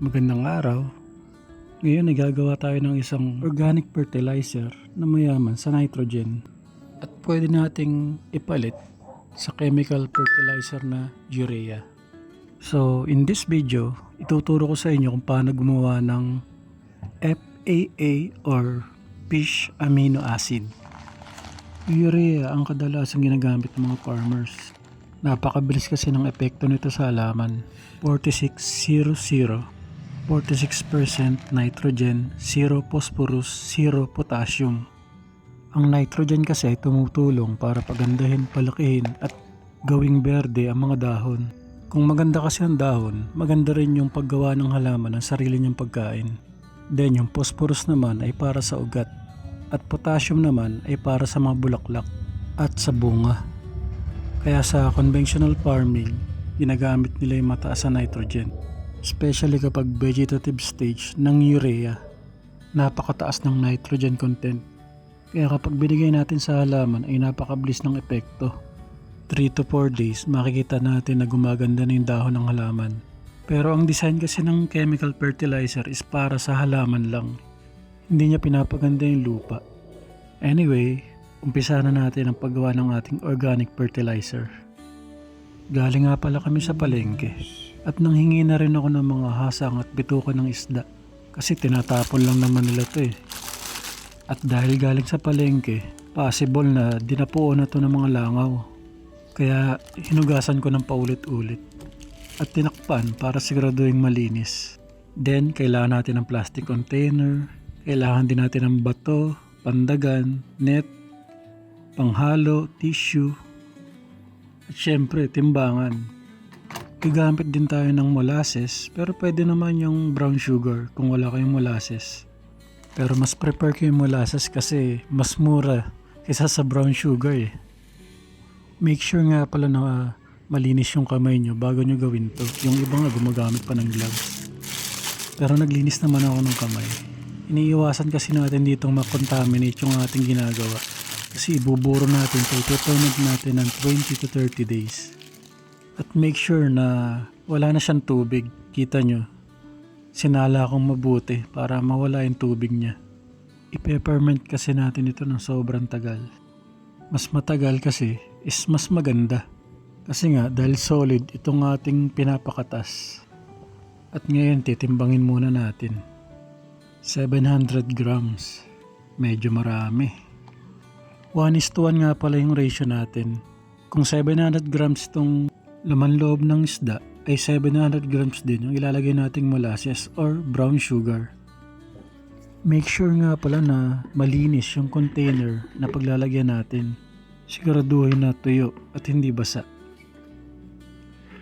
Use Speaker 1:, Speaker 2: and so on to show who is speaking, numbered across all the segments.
Speaker 1: Magandang araw. Ngayon ay gagawa tayo ng isang organic fertilizer na mayaman sa nitrogen at pwede nating ipalit sa chemical fertilizer na urea. So in this video, ituturo ko sa inyo kung paano gumawa ng FAA or fish amino acid. Urea ang kadalasang ginagamit ng mga farmers. Napakabilis kasi ng epekto nito sa halaman. 4600, 46% nitrogen, 0 phosphorus, 0 potassium. Ang nitrogen kasi tumutulong para pagandahin, palakihin at gawing berde ang mga dahon. Kung maganda kasi ang dahon, maganda rin yung paggawa ng halaman ng sarili niyang pagkain. Then yung phosphorus naman ay para sa ugat at potassium naman ay para sa mga bulaklak at sa bunga. Kaya sa conventional farming, ginagamit nila yung mataas na nitrogen. Especially kapag vegetative stage ng urea, napakataas ng nitrogen content. Kaya kapag binigay natin sa halaman ay napakabilis ng epekto. 3 to 4 days makikita natin na gumaganda na yung dahon ng halaman. Pero ang design kasi ng chemical fertilizer is para sa halaman lang. Hindi niya pinapaganda yung lupa. Anyway, umpisa na natin ang paggawa ng ating organic fertilizer. Galing nga pala kami sa palengke. At nanghingi na rin ako ng mga hasang at bitukan ng isda. Kasi tinatapon lang naman nila to eh. At dahil galing sa palengke, possible na dinapuan na to ng mga langaw. Kaya hinugasan ko ng paulit-ulit. At tinakpan para siguraduhin malinis. Then kailangan natin ng plastic container. Kailangan din natin ng bato, pandagan, net, panghalo, tissue. At syempre timbangan. Gagamit din tayo ng molasses, pero pwede naman yung brown sugar kung wala kayong molasses. Pero mas prefer ko yung molasses kasi mas mura kaysa sa brown sugar eh. Make sure nga pala na malinis yung kamay nyo bago nyo gawin to. Yung iba nga gumagamit pa ng gloves. Pero naglinis naman ako ng kamay. Iniiwasan kasi natin ditong makontaminate yung ating ginagawa. Kasi ibuburo natin ito, itutunog natin ng 20 to 30 days. At make sure na wala na siyang tubig. Kita nyo, sinala akong mabuti para mawala yung tubig niya. I-peppermint kasi natin ito ng sobrang tagal. Mas matagal kasi is mas maganda. Kasi nga dahil solid itong ating pinapakatas. At ngayon titimbangin muna natin. 700 grams. Medyo marami. 1:1 nga pala yung ratio natin. Kung 700 grams itong laman loob ng isda ay 700 grams din yung ilalagay nating molasses or brown sugar. Make sure nga pala na malinis yung container na paglalagyan natin. Siguraduhin na tuyo at hindi basa.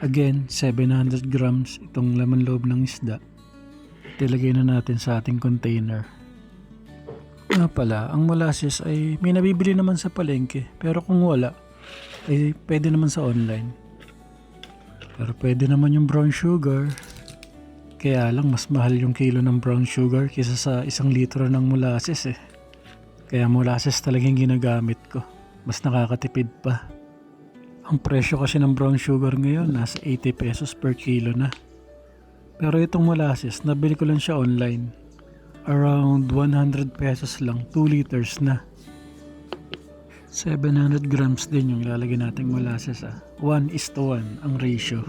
Speaker 1: Again, 700 grams itong laman loob ng isda. Ilagay na natin sa ating container. Nga pala, ang molasses ay may nabibili naman sa palengke pero kung wala ay pwede naman sa online. Pero pwede naman yung brown sugar. Kaya lang mas mahal yung kilo ng brown sugar kaysa sa 1 litro ng molasses eh. Kaya molasses talagang ginagamit ko. Mas nakakatipid pa. Ang presyo kasi ng brown sugar ngayon nasa 80 pesos per kilo na. Pero itong molasses, nabili ko lang siya online. Around 100 pesos lang, 2 liters na. 700 grams din yung ilalagay nating molasses 1:1 ang ratio.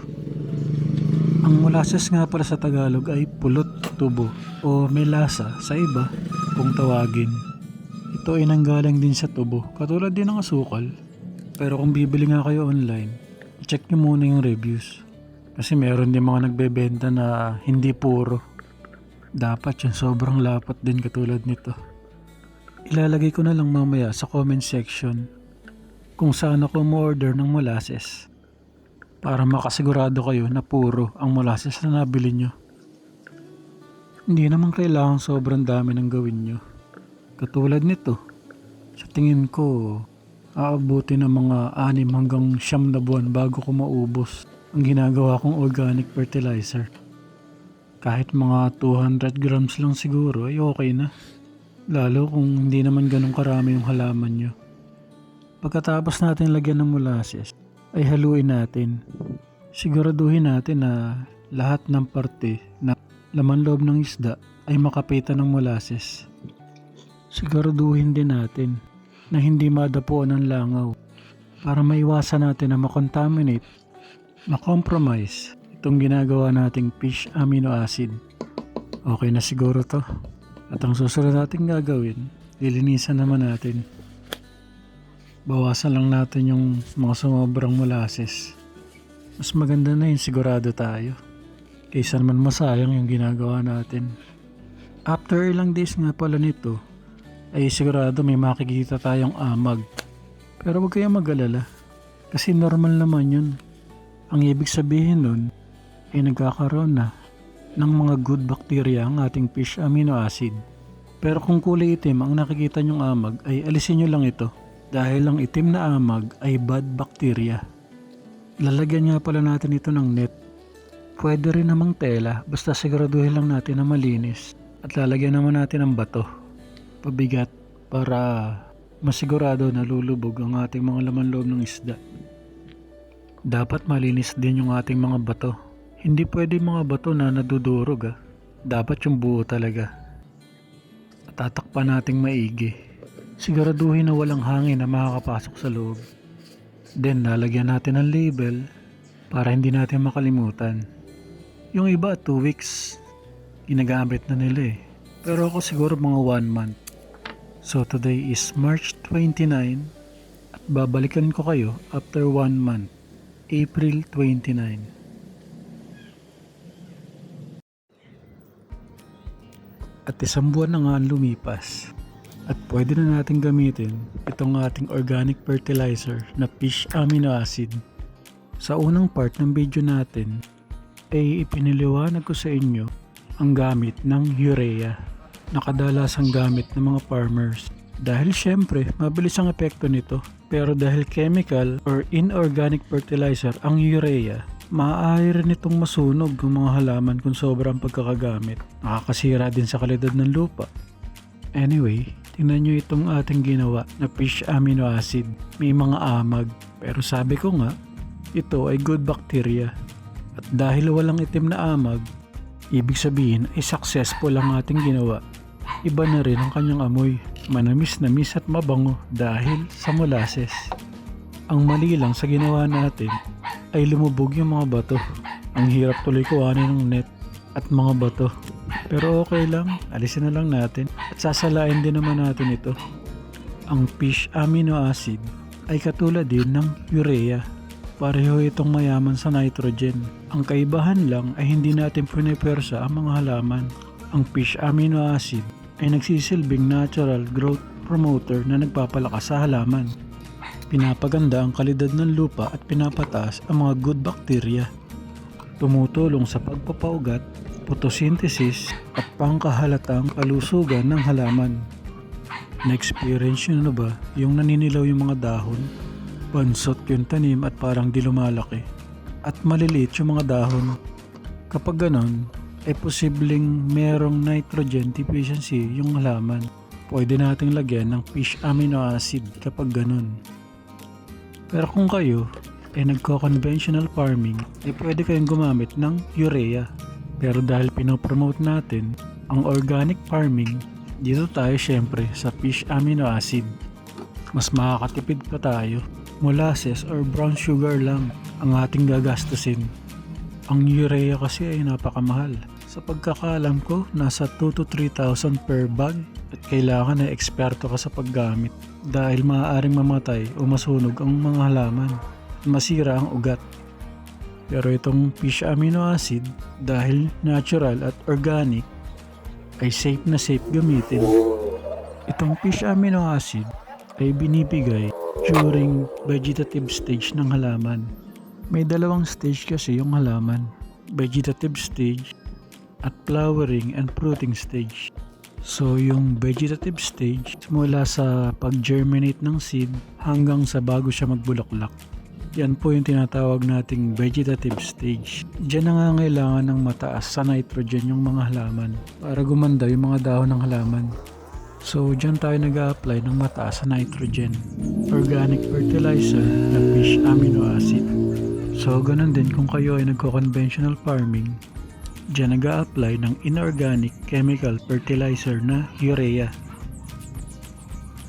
Speaker 1: Ang molasses nga pala sa Tagalog ay pulot tubo o melasa sa iba kung tawagin. Ito ay nanggaling din sa tubo, katulad din ng asukal. Pero kung bibili nga kayo online, check nyo muna yung reviews. Kasi meron din mga nagbebenta na hindi puro. Dapat yung sobrang lapat din katulad nito. Ilalagay ko na lang mamaya sa comment section kung saan ako mo-order ng molasses para makasigurado kayo na puro ang molasses na nabili nyo. Hindi naman kailangan sobrang dami ng gawin nyo. Katulad nito, sa tingin ko, aabuti ng mga 6 hanggang 9 na buwan bago ko maubos ang ginagawa kong organic fertilizer. Kahit mga 200 grams lang siguro ay okay na. Lalo kung hindi naman ganun karami yung halaman nyo. Pagkatapos natin lagyan ng molasses, ay haluin natin. Siguraduhin natin na lahat ng parte na laman loob ng isda ay makapitan ng molasses. Siguraduhin din natin na hindi madapuan ng langaw para maiwasan natin na makontaminate, makompromise itong ginagawa nating fish amino acid. Okay na siguro to. At ang susunod natin gagawin, lilinisan naman natin. Bawasan lang natin yung mga sumobrang molasses. Mas maganda na yun, sigurado tayo. Kaysa naman masayang yung ginagawa natin. After ilang days nga pala nito, ay sigurado may makikita tayong amag. Pero huwag kayong mag-alala. Kasi normal naman yun. Ang ibig sabihin nun, ay nagkakaroon na ng mga good bacteria ang ating fish amino acid. Pero kung kulay itim ang nakikita nyong amag, ay alisin nyo lang ito. Dahil ang itim na amag ay bad bacteria. Lalagyan nga pala natin ito ng net. Pwede rin namang tela, basta siguraduhin lang natin na malinis. At lalagyan naman natin ng bato, pabigat, para masigurado na lulubog ang ating mga laman loob ng isda. Dapat malinis din yung ating mga bato. Hindi pwede mga bato na nadudurog. Dapat yung buo talaga. At tatakpan nating maigi. Siguraduhin na walang hangin na makakapasok sa loob. Then lalagyan natin ng label para hindi natin makalimutan. Yung iba 2 weeks ginagamit na nila eh. Pero ako siguro mga 1 month. So today is March 29 at babalikan ko kayo after 1 month, April 29. At isang buwan na nga ang lumipas. At pwede na natin gamitin itong ating organic fertilizer na fish amino acid. Sa unang part ng video natin ay ipiniliwanag ko sa inyo ang gamit ng urea na kadalasang gamit ng mga farmers. Dahil syempre mabilis ang epekto nito, pero dahil chemical or inorganic fertilizer ang urea, maaari rin itong masunog ng mga halaman kung sobrang pagkakagamit. Nakakasira din sa kalidad ng lupa. Anyway, tingnan nyo itong ating ginawa na fish amino acid. May mga amag, pero sabi ko nga, ito ay good bacteria. At dahil walang itim na amag, ibig sabihin ay successful ang ating ginawa. Iba na rin ang kanyang amoy, manamis-namis at mabango dahil sa molasses. Ang mali lang sa ginawa natin ay lumubog yung mga bato. Ang hirap tuloy kuhanin ng net at mga bato. Pero okay lang, alisin na lang natin at sasalain din naman natin ito. Ang fish amino acid ay katulad din ng urea. Pareho itong mayaman sa nitrogen. Ang kaibahan lang ay hindi natin pinipersa ang mga halaman. Ang fish amino acid ay nagsisilbing natural growth promoter na nagpapalakas sa halaman. Pinapaganda ang kalidad ng lupa at pinapataas ang mga good bacteria. Tumutulong sa pagpapaugat, photosynthesis at pangkahalatang kalusugan ng halaman. Na-experience nyo na ba yung naninilaw yung mga dahon? Bansot yung tanim at parang di lumalaki. At maliliit yung mga dahon. Kapag ganon, ay posibleng merong nitrogen deficiency yung halaman. Pwede nating lagyan ng fish amino acid kapag ganon. Pero kung kayo ay nagko-conventional farming, ay pwede kayong gumamit ng urea. Pero dahil pinopromote natin ang organic farming, dito tayo syempre sa fish amino acid. Mas makakatipid pa tayo. Molasses or brown sugar lang ang ating gagastusin. Ang urea kasi ay napakamahal. Sa pagkakaalam ko, nasa 2 to 3,000 per bag at kailangan na eksperto ka sa paggamit dahil maaaring mamatay o masunog ang mga halaman at masira ang ugat. Pero itong fish amino acid, dahil natural at organic, ay safe na safe gamitin. Itong fish amino acid ay binibigay during vegetative stage ng halaman. May dalawang stage kasi yung halaman, vegetative stage at flowering and fruiting stage. So yung vegetative stage, mula sa pag-germinate ng seed hanggang sa bago siya magbulaklak. Yan po yung tinatawag nating vegetative stage. Diyan nangangailangan ng mataas sa nitrogen yung mga halaman para gumanda yung mga dahon ng halaman. So diyan tayo nag-a-apply ng mataas sa nitrogen, organic fertilizer na fish amino acid. So ganun din kung kayo ay nagko-conventional farming, Diyan nag-a-apply ng inorganic chemical fertilizer na urea.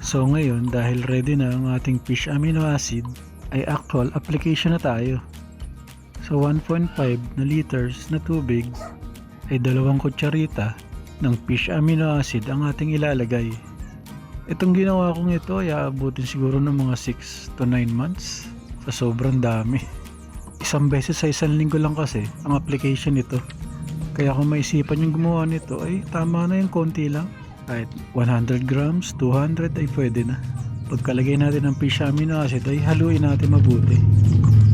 Speaker 1: So ngayon, dahil ready na ang ating fish amino acid, ay actual application na tayo. So 1.5 na liters na tubig ay 2 kutsarita ng fish amino acid ang ating ilalagay. Itong ginawa kong ito ay aabutin siguro ng mga 6 to 9 months. Sa sobrang dami. Isang beses sa isang linggo lang kasi ang application nito. Kaya kung maisipan yung gumawa nito ay tama na yung konti lang. Kahit 100 grams, 200 ay pwede na. Pagkalagay natin ng fish amino acid ay haluin natin mabuti.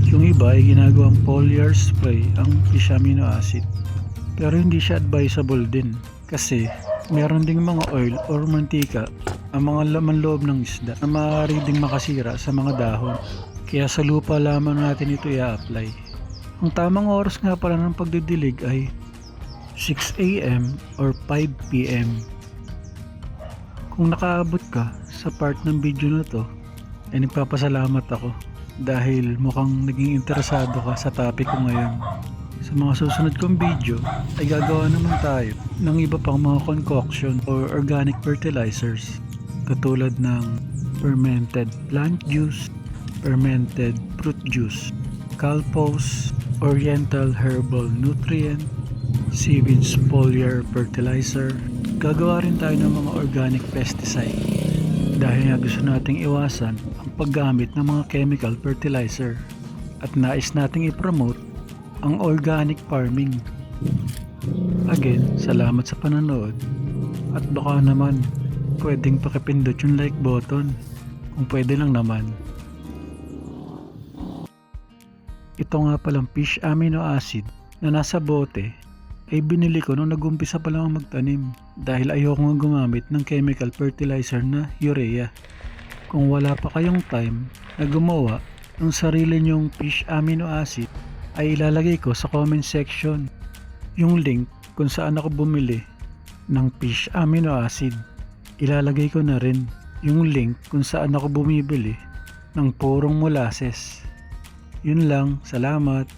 Speaker 1: Yung iba ay ginagawang foliar spray ang fish amino acid. Pero hindi siya advisable din kasi meron ding mga oil or mantika ang mga laman loob ng isda na maaari ding makasira sa mga dahon. Kaya sa lupa lamang natin ito i-apply. Ang tamang oras nga pala ng pagdidilig ay 6 AM or 5 PM. Kung nakaabot ka sa part ng video na to, ay nagpapasalamat ako dahil mukhang naging interesado ka sa topic ko ngayon. Sa mga susunod kong video ay gagawa naman tayo ng iba pang mga concoction or organic fertilizers katulad ng fermented plant juice, fermented fruit juice, Calpos, Oriental Herbal Nutrient, Seaweeds Foliar Fertilizer. Gagawa rin tayo ng mga organic pesticide dahil nga gusto nating iwasan ang paggamit ng mga chemical fertilizer at nais nating i-promote ang organic farming. Again, salamat sa panonood at baka naman pwedeng pakipindot yung like button kung pwede lang naman. Ito nga palang fish amino acid na nasa bote ay binili ko nung nag-umpisa pa lang magtanim dahil ayoko nga gumamit ng chemical fertilizer na urea. Kung wala pa kayong time na gumawa ng sarili nyong fish amino acid ay ilalagay ko sa comment section yung link kung saan ako bumili ng fish amino acid. Ilalagay ko na rin yung link kung saan ako bumibili ng purong molasses. Yun lang, salamat.